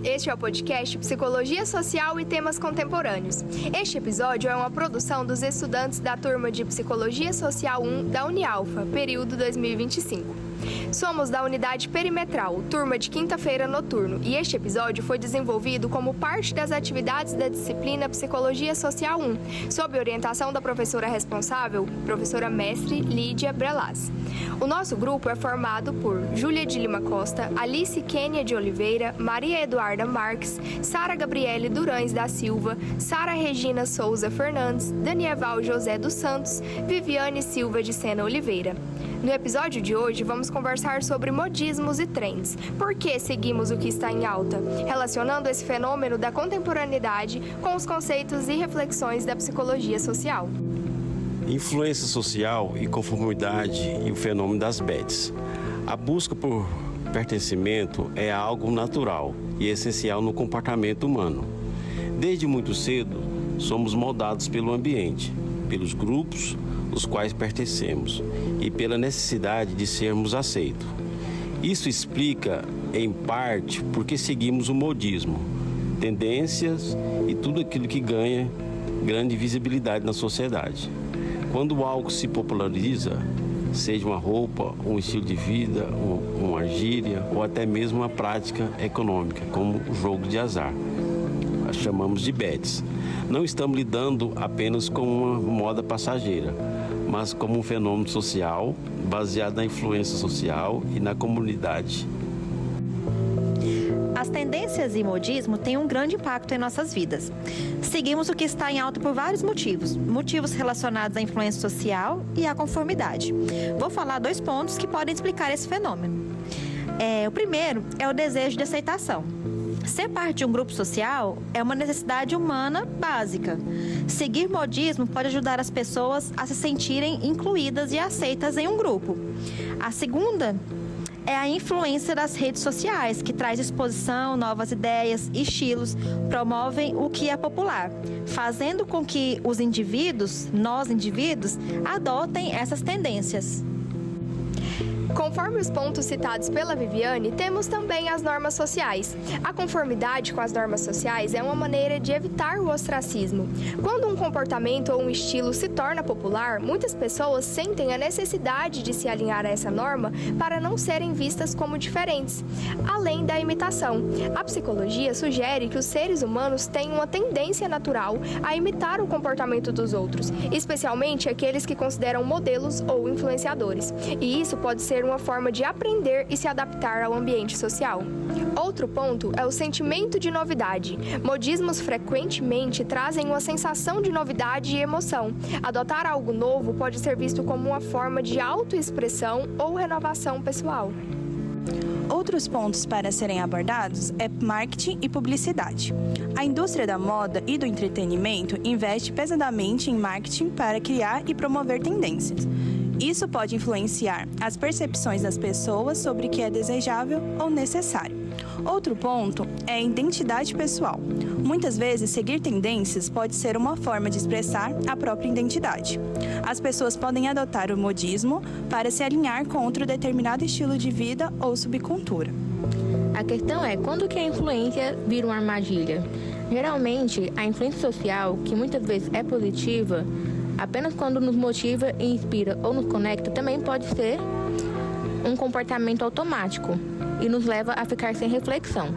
este é o podcast Psicologia Social e Temas Contemporâneos. Este episódio é uma produção dos estudantes da turma de Psicologia Social 1 da Unialfa, período 2025. Somos da unidade perimetral, turma de quinta-feira noturno, e este episódio foi desenvolvido como parte das atividades da disciplina Psicologia Social 1, sob orientação da professora responsável, professora mestre Lídia Brelas. O nosso grupo é formado por Júlia de Lima Costa, Alice Kênia de Oliveira, Maria Eduarda Marques, Sara Gabriele Durães da Silva, Sara Regina Souza Fernandes, Danieval José dos Santos, Viviane Silva de Sena Oliveira. No episódio de hoje, vamos conversar sobre modismos e trends. Por que seguimos o que está em alta? Relacionando esse fenômeno da contemporaneidade com os conceitos e reflexões da psicologia social. Influência social e conformidade e o fenômeno das bets. A busca por pertencimento é algo natural e essencial no comportamento humano. Desde muito cedo, somos moldados pelo ambiente, pelos grupos os quais pertencemos e pela necessidade de sermos aceitos. Isso explica, em parte, porque seguimos o modismo, tendências e tudo aquilo que ganha grande visibilidade na sociedade. Quando algo se populariza, seja uma roupa, um estilo de vida, uma gíria ou até mesmo uma prática econômica, como o jogo de azar, chamamos de bets. Não estamos lidando apenas com uma moda passageira, mas como um fenômeno social baseado na influência social e na comunidade. As tendências e modismo têm um grande impacto em nossas vidas. Seguimos o que está em alta por vários motivos relacionados à influência social e à conformidade. Vou falar 2 pontos que podem explicar esse fenômeno. O primeiro é o desejo de aceitação. Ser parte de um grupo social é uma necessidade humana básica. Seguir modismo pode ajudar as pessoas a se sentirem incluídas e aceitas em um grupo. A segunda é a influência das redes sociais, que traz exposição, novas ideias, estilos, promovem o que é popular, fazendo com que nós indivíduos, adotem essas tendências. Conforme os pontos citados pela Viviane, temos também as normas sociais. A conformidade com as normas sociais é uma maneira de evitar o ostracismo. Quando um comportamento ou um estilo se torna popular, muitas pessoas sentem a necessidade de se alinhar a essa norma para não serem vistas como diferentes, além da imitação. A psicologia sugere que os seres humanos têm uma tendência natural a imitar o comportamento dos outros, especialmente aqueles que consideram modelos ou influenciadores. E isso pode ser uma forma de aprender e se adaptar ao ambiente social. Outro ponto é o sentimento de novidade. Modismos frequentemente trazem uma sensação de novidade e emoção. Adotar algo novo pode ser visto como uma forma de autoexpressão ou renovação pessoal. Outros pontos para serem abordados é marketing e publicidade. A indústria da moda e do entretenimento investe pesadamente em marketing para criar e promover tendências. Isso pode influenciar as percepções das pessoas sobre o que é desejável ou necessário. Outro ponto é a identidade pessoal. Muitas vezes, seguir tendências pode ser uma forma de expressar a própria identidade. As pessoas podem adotar o modismo para se alinhar com outro determinado estilo de vida ou subcultura. A questão é, quando que a influência vira uma armadilha? Geralmente, a influência social, que muitas vezes é positiva, apenas quando nos motiva e inspira ou nos conecta, também pode ser um comportamento automático e nos leva a ficar sem reflexão.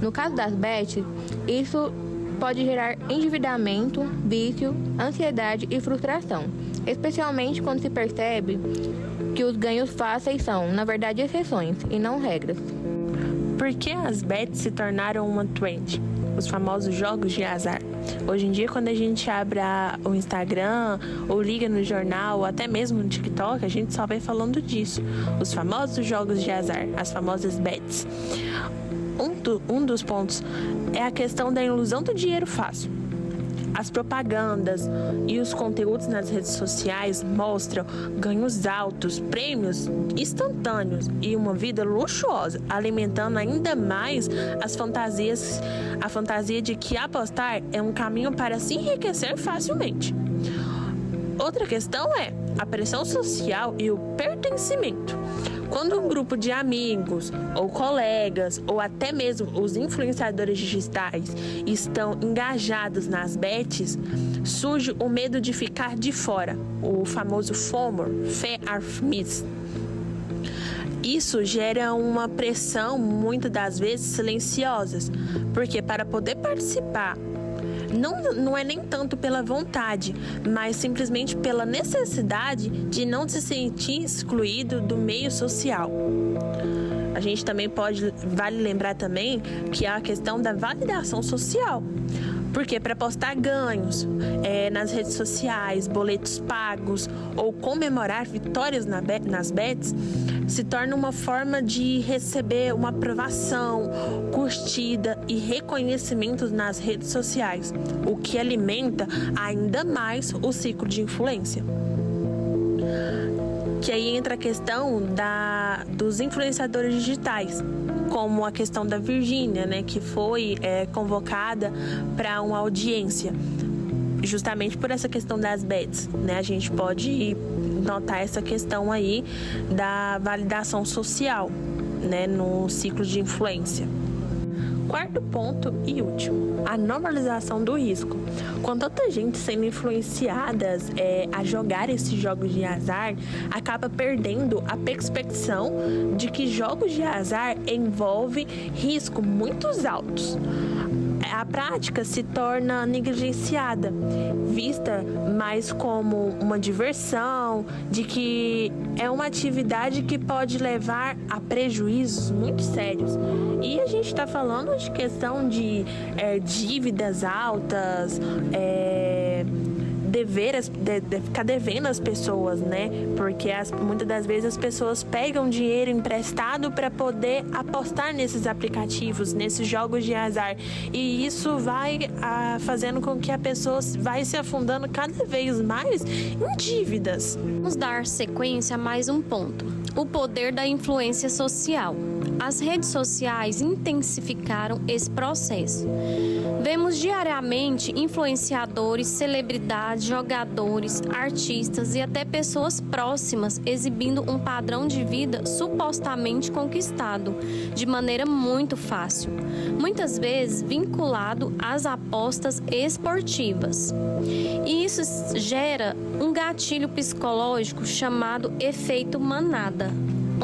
No caso das bets, isso pode gerar endividamento, vício, ansiedade e frustração, especialmente quando se percebe que os ganhos fáceis são, na verdade, exceções e não regras. Por que as bets se tornaram uma trend? Os famosos jogos de azar. Hoje em dia, quando a gente abre o Instagram, ou liga no jornal, ou até mesmo no TikTok, a gente só vai falando disso. Os famosos jogos de azar, as famosas bets. Um dos pontos é a questão da ilusão do dinheiro fácil. As propagandas e os conteúdos nas redes sociais mostram ganhos altos, prêmios instantâneos e uma vida luxuosa, alimentando ainda mais a fantasia de que apostar é um caminho para se enriquecer facilmente. Outra questão é a pressão social e o pertencimento. Quando um grupo de amigos ou colegas ou até mesmo os influenciadores digitais estão engajados nas bets, surge o medo de ficar de fora, o famoso FOMO, Fear of Missing. Isso gera uma pressão, muitas das vezes silenciosas, porque para poder participar, não é nem tanto pela vontade, mas simplesmente pela necessidade de não se sentir excluído do meio social. A gente também vale lembrar também que há a questão da validação social. Porque para postar ganhos nas redes sociais, boletos pagos ou comemorar vitórias nas bets, se torna uma forma de receber uma aprovação, curtida e reconhecimento nas redes sociais, o que alimenta ainda mais o ciclo de influência. Que aí entra a questão dos influenciadores digitais, como a questão da Virgínia, né, que foi convocada para uma audiência, justamente por essa questão das bets, né? A gente pode notar essa questão aí da validação social, né, no ciclo de influência. Quarto ponto e último, a normalização do risco. Com tanta gente sendo influenciadas a jogar esses jogos de azar, acaba perdendo a percepção de que jogos de azar envolvem riscos muito altos. A prática se torna negligenciada, vista mais como uma diversão, de que é uma atividade que pode levar a prejuízos muito sérios. E a gente está falando de questão de dívidas altas, ficar devendo as pessoas, né? Porque muitas das vezes as pessoas pegam dinheiro emprestado para poder apostar nesses aplicativos, nesses jogos de azar. E isso vai fazendo com que a pessoa vai se afundando cada vez mais em dívidas. Vamos dar sequência a mais um ponto: o poder da influência social. As redes sociais intensificaram esse processo. Vemos diariamente influenciadores, celebridades, jogadores, artistas e até pessoas próximas exibindo um padrão de vida supostamente conquistado, de maneira muito fácil, muitas vezes vinculado às apostas esportivas. E isso gera um gatilho psicológico chamado efeito manada,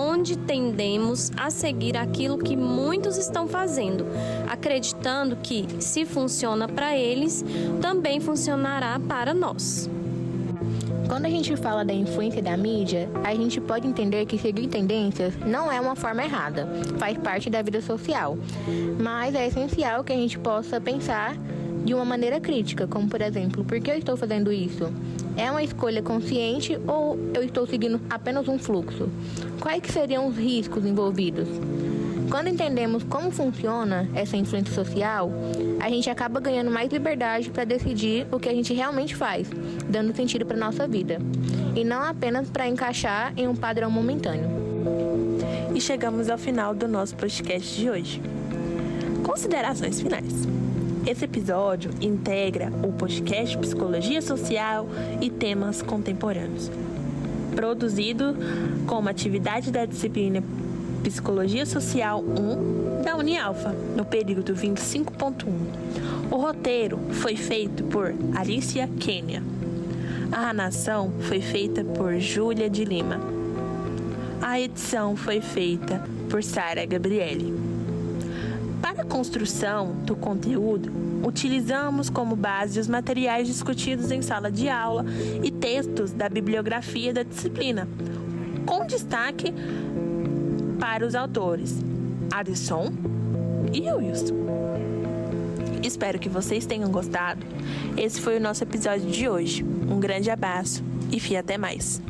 onde tendemos a seguir aquilo que muitos estão fazendo, acreditando que, se funciona para eles, também funcionará para nós. Quando a gente fala da influência da mídia, a gente pode entender que seguir tendências não é uma forma errada, faz parte da vida social. Mas é essencial que a gente possa pensar de uma maneira crítica, como por exemplo, por que eu estou fazendo isso? É uma escolha consciente ou eu estou seguindo apenas um fluxo? Quais que seriam os riscos envolvidos? Quando entendemos como funciona essa influência social, a gente acaba ganhando mais liberdade para decidir o que a gente realmente faz, dando sentido para a nossa vida, e não apenas para encaixar em um padrão momentâneo. E chegamos ao final do nosso podcast de hoje. Considerações finais. Esse episódio integra o podcast Psicologia Social e Temas Contemporâneos, produzido como atividade da disciplina Psicologia Social 1 da Unialfa, no período 25.1. O roteiro foi feito por Alicia Kênia. A narração foi feita por Júlia de Lima. A edição foi feita por Sara Gabriele. Para a construção do conteúdo, utilizamos como base os materiais discutidos em sala de aula e textos da bibliografia da disciplina, com destaque para os autores Alisson e Wilson. Espero que vocês tenham gostado. Esse foi o nosso episódio de hoje. Um grande abraço e até mais.